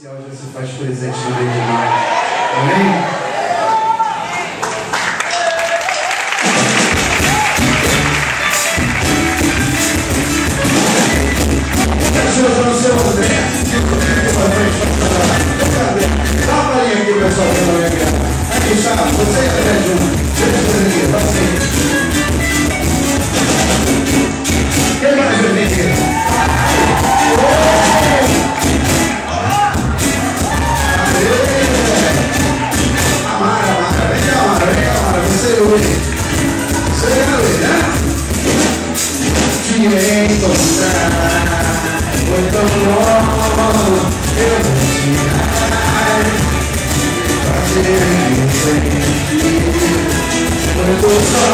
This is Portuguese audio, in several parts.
especial já se faz presente no meio de nós. Amém? Dá uma palhinha aqui, pessoal, que não é graça. Aqui, Chá, você é junto. Deixa eu fazer aqui, vai assim. Quem mais vai vir aqui? Amara, vem cá, Amara, você é o Luiz. Você é o Luiz, né? Te encontrar foi tão bom, eu não tinha prazer em sentir. Eu tô só,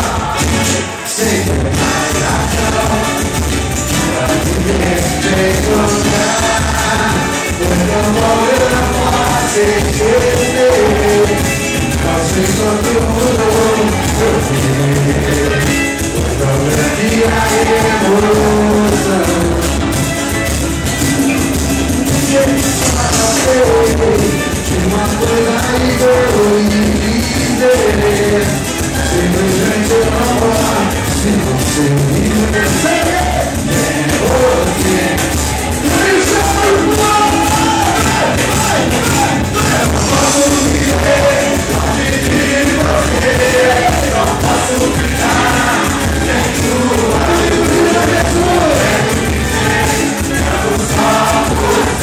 sem mais razão, pra ninguém te encontrar. Foi tão bom, eu não posso esquecer. Nosso encontro mudou, eu vi. Foi tão grande a emoção. Uma coisa igual e dizer, simplesmente eu não posso, se você me perceber, é você. Eu não posso viver, pode vir porque não posso ficar, nem tua vida, nem tua, eu só você.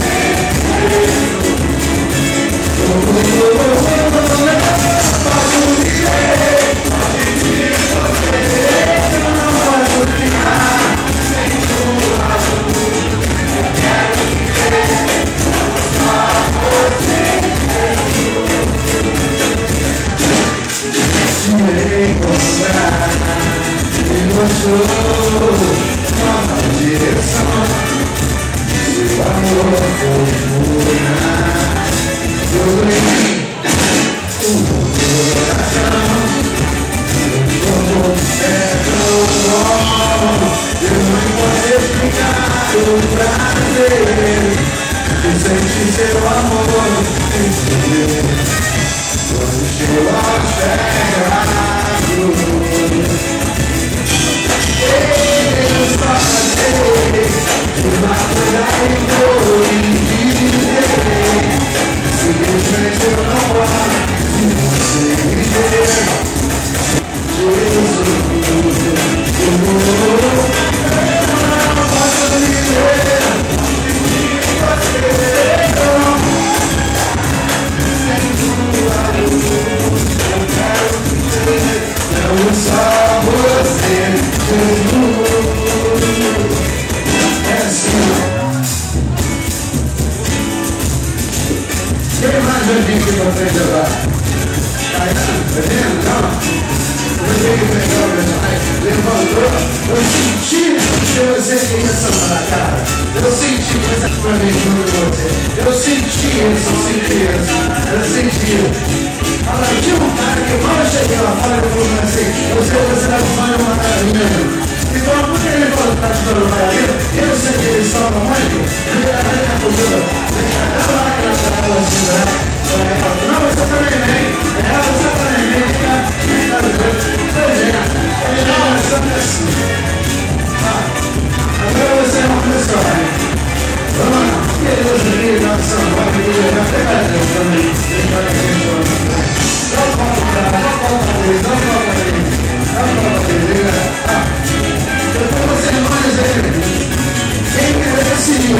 Quem quer decidir?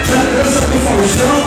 Já dança com o Faustão?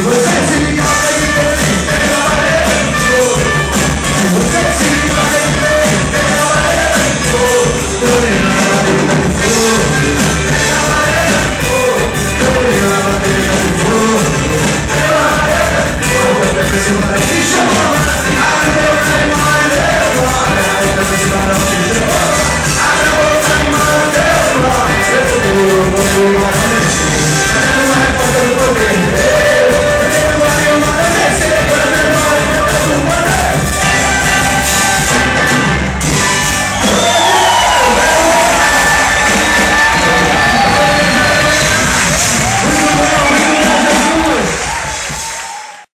Você